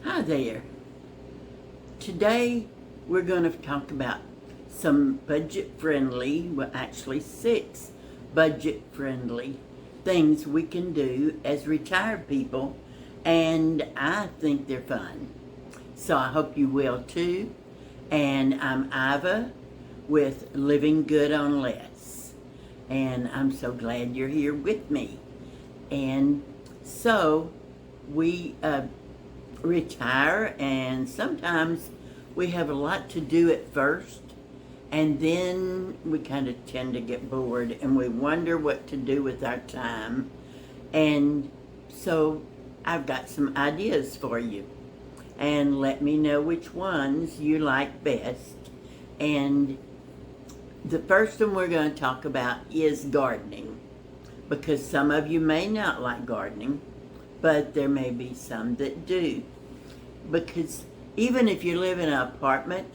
Hi there. Today we're going to talk about some budget-friendly, well actually 6 budget-friendly things we can do as retired people, and I think they're fun. So I hope you will too. And I'm Iva with Living Good on Less. And I'm so glad you're here with me. And so we retire, and sometimes we have a lot to do at first, and then we kind of tend to get bored and we wonder what to do with our time. And so I've got some ideas for you, and let me know which ones you like best. And the first one we're going to talk about is gardening, because some of you may not like gardening, but there may be some that do. Because even if you live in an apartment,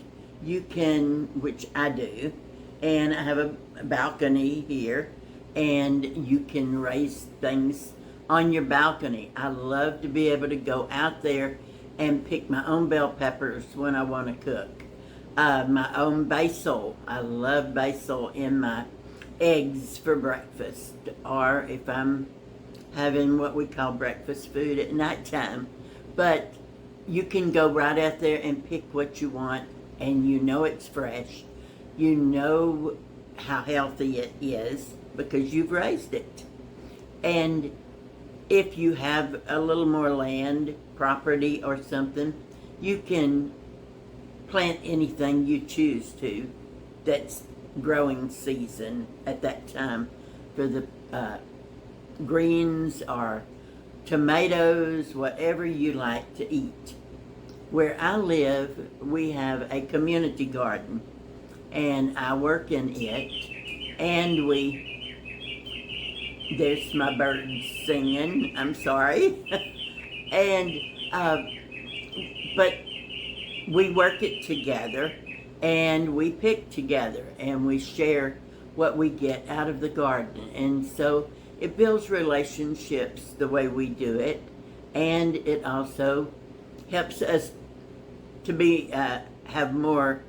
you can, which I do, and I have a balcony here, and you can raise things on your balcony. I love to be able to go out there and pick my own bell peppers when I want to cook. My own basil. I love basil in my eggs for breakfast, or if I'm having what we call breakfast food at nighttime. But you can go right out there and pick what you want, and you know it's fresh. You know how healthy it is because you've raised it. And if you have a little more land, property or something, you can plant anything you choose to that's growing season at that time for the greens or tomatoes, whatever you like to eat. Where I live, we have a community garden, and I work in it, and there's my birds singing, I'm sorry. And but we work it together, and we pick together, and we share what we get out of the garden. And so it builds relationships the way we do it, and it also helps us to be have more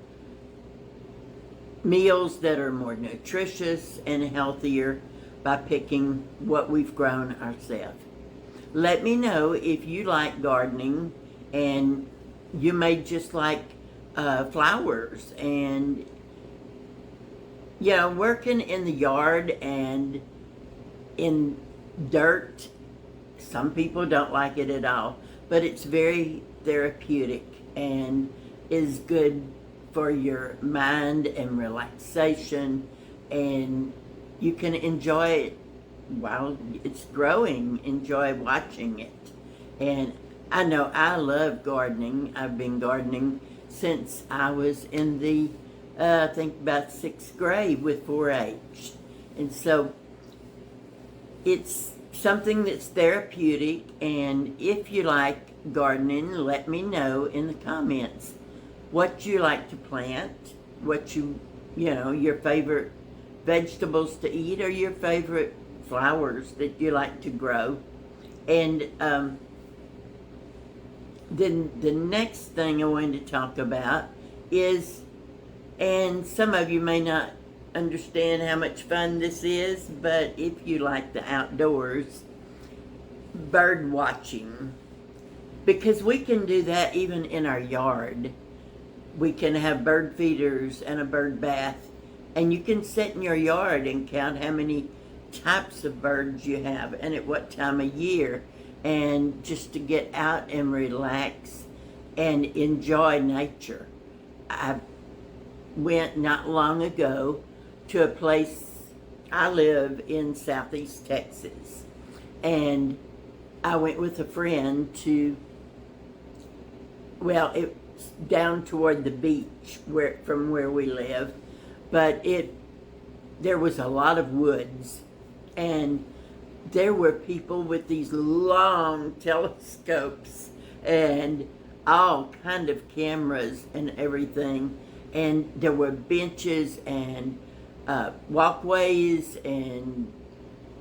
meals that are more nutritious and healthier by picking what we've grown ourselves. Let me know if you like gardening, and you may just like flowers, and working in the yard and in dirt. Some people don't like it at all, but it's very therapeutic and is good for your mind and relaxation, and you can enjoy it while it's growing. Enjoy watching it. And I know I love gardening. I've been gardening since I was in the I think about 6th grade with 4-H. And so it's something that's therapeutic. And if you like gardening, let me know in the comments what you like to plant, what your favorite vegetables to eat, or your favorite flowers that you like to grow. And then the next thing I wanted to talk about is, and some of you may not understand how much fun this is, but if you like the outdoors, bird watching. Because we can do that even in our yard. We can have bird feeders and a bird bath, and you can sit in your yard and count how many types of birds you have and at what time of year, and just to get out and relax and enjoy nature. I went not long ago to a place. I live in Southeast Texas, and I went with a friend to, it's down toward the beach from where we live, but there was a lot of woods, and there were people with these long telescopes and all kind of cameras and everything, and there were benches and walkways and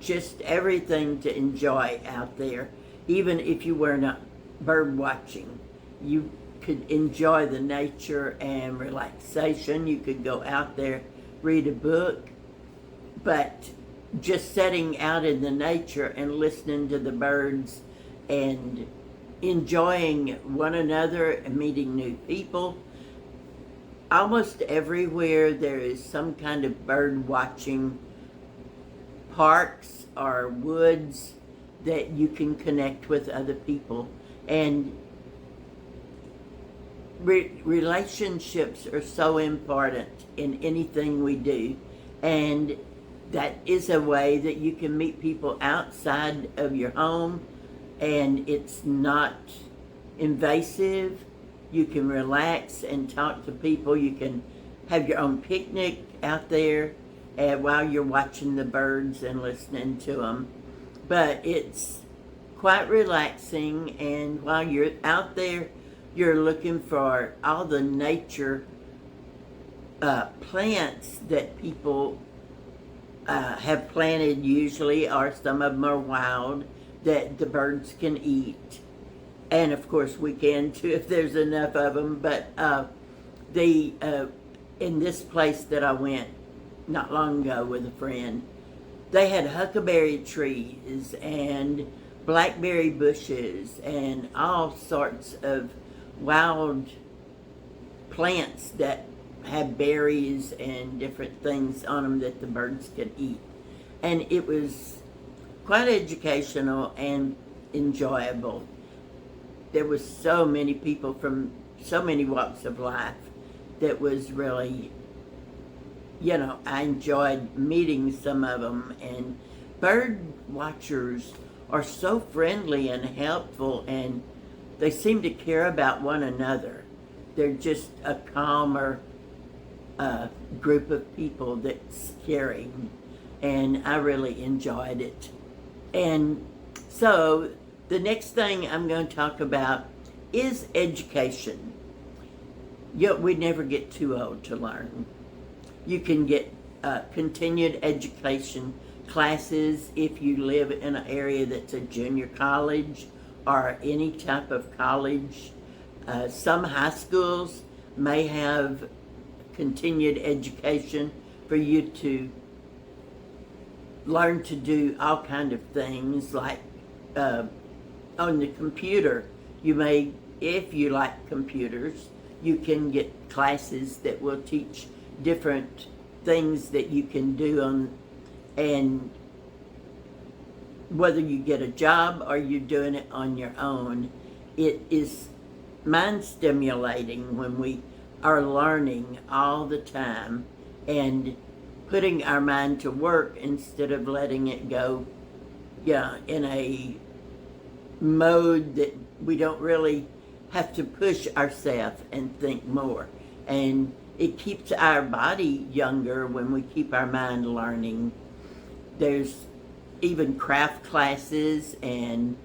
just everything to enjoy out there, even if you were not bird watching. you could enjoy the nature and relaxation. You could go out there, read a book, but just sitting out in the nature and listening to the birds and enjoying one another and meeting new people. Almost everywhere there is some kind of bird watching parks or woods that you can connect with other people. And relationships are so important in anything we do. And that is a way that you can meet people outside of your home, and it's not invasive. You can relax and talk to people. You can have your own picnic out there while you're watching the birds and listening to them. But it's quite relaxing, and while you're out there, you're looking for all the nature plants that people have planted usually, or some of them are wild, that the birds can eat. And of course we can too if there's enough of them. But in this place that I went not long ago with a friend, they had huckleberry trees and blackberry bushes and all sorts of wild plants that have berries and different things on them that the birds could eat. And it was quite educational and enjoyable. There was so many people from so many walks of life that was really, I enjoyed meeting some of them. And bird watchers are so friendly and helpful, and they seem to care about one another. They're just a calmer group of people that's caring, and I really enjoyed it. And so the next thing I'm going to talk about is education. We never get too old to learn. You can get continued education classes if you live in an area that's a junior college or any type of college. Some high schools may have continued education for you to learn to do all kind of things, like on the computer. You may, if you like computers, you can get classes that will teach different things that you can do and whether you get a job or you're doing it on your own, it is mind stimulating when we are learning all the time and putting our mind to work instead of letting it go in a mode that we don't really have to push ourselves and think more. And it keeps our body younger when we keep our mind learning. There's even craft classes and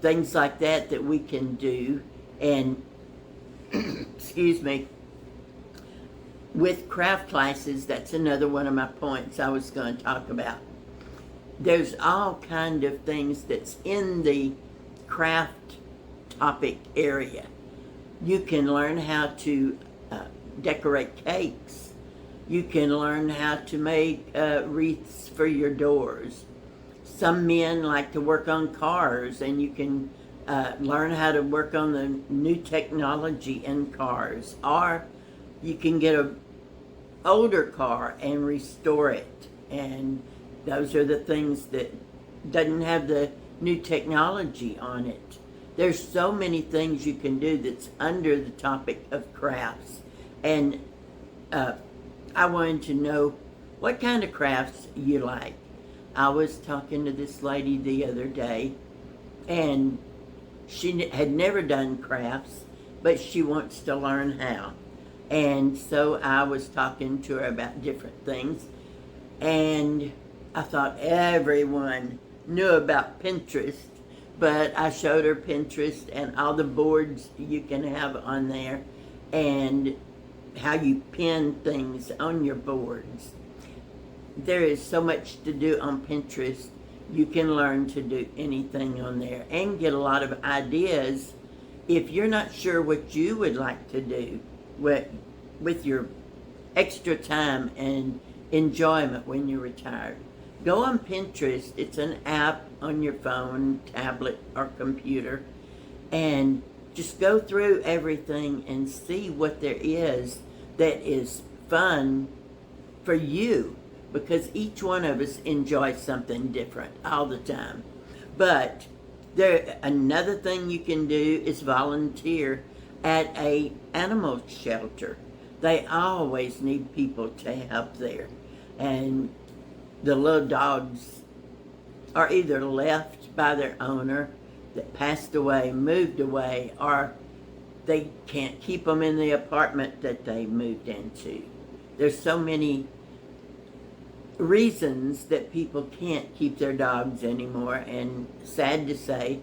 things like that we can do. And excuse me, with craft classes, that's another one of my points I was going to talk about. There's all kind of things that's in the craft topic area. You can learn how to decorate cakes. You can learn how to make wreaths for your doors. Some men like to work on cars, and you can learn how to work on the new technology in cars. Or you can get an older car and restore it. And those are the things that doesn't have the new technology on it. There's so many things you can do that's under the topic of crafts. And I wanted to know what kind of crafts you like. I was talking to this lady the other day, and she had never done crafts, but she wants to learn how. And so I was talking to her about different things, and I thought everyone knew about Pinterest, but I showed her Pinterest and all the boards you can have on there and how you pin things on your boards. There is so much to do on Pinterest. You can learn to do anything on there and get a lot of ideas if you're not sure what you would like to do with your extra time and enjoyment when you're retired, go on Pinterest. It's an app on your phone, tablet, or computer, and just go through everything and see what there is that is fun for you, because each one of us enjoys something different all the time. But another thing you can do is volunteer at a animal shelter. They always need people to help there. And the little dogs are either left by their owner that passed away, moved away, or they can't keep them in the apartment that they moved into. There's so many reasons that people can't keep their dogs anymore, and sad to say,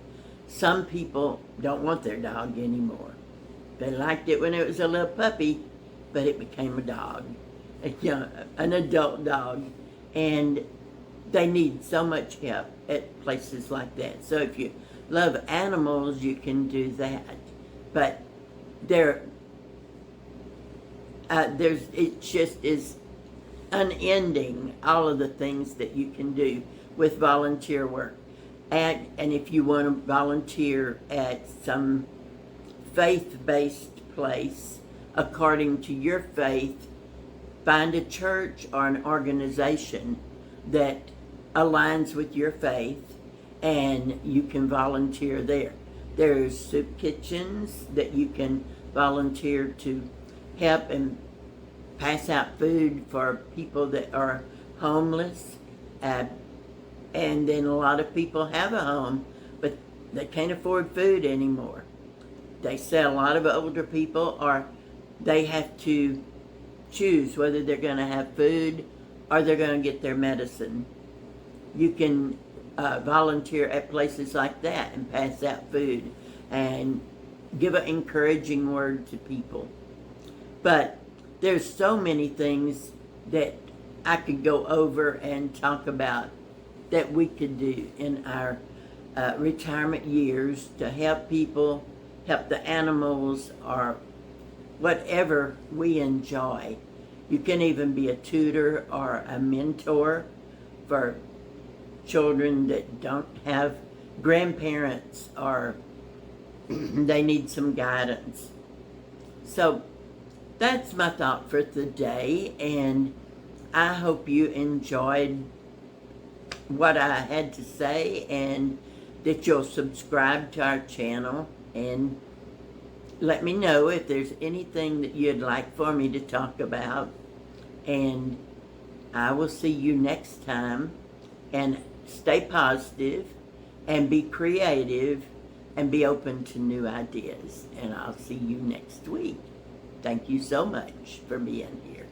some people don't want their dog anymore. They liked it when it was a little puppy, but it became a dog, an adult dog, and they need so much help at places like that. So if you love animals, you can do that. But it just is unending, all of the things that you can do with volunteer work. And if you want to volunteer at some faith-based place, according to your faith, find a church or an organization that aligns with your faith, and you can volunteer there. There's soup kitchens that you can volunteer to help and pass out food for people that are homeless. And then a lot of people have a home, but they can't afford food anymore. They say a lot of older people they have to choose whether they're going to have food or they're going to get their medicine. You can volunteer at places like that and pass out food and give an encouraging word to people. But there's so many things that I could go over and talk about that we could do in our retirement years to help people, help the animals, or whatever we enjoy. You can even be a tutor or a mentor for children that don't have grandparents, or they need some guidance. So that's my thought for today, and I hope you enjoyed what I had to say, and that you'll subscribe to our channel and let me know if there's anything that you'd like for me to talk about. And I will see you next time, and stay positive and be creative and be open to new ideas. And I'll see you next week. Thank you so much for being here.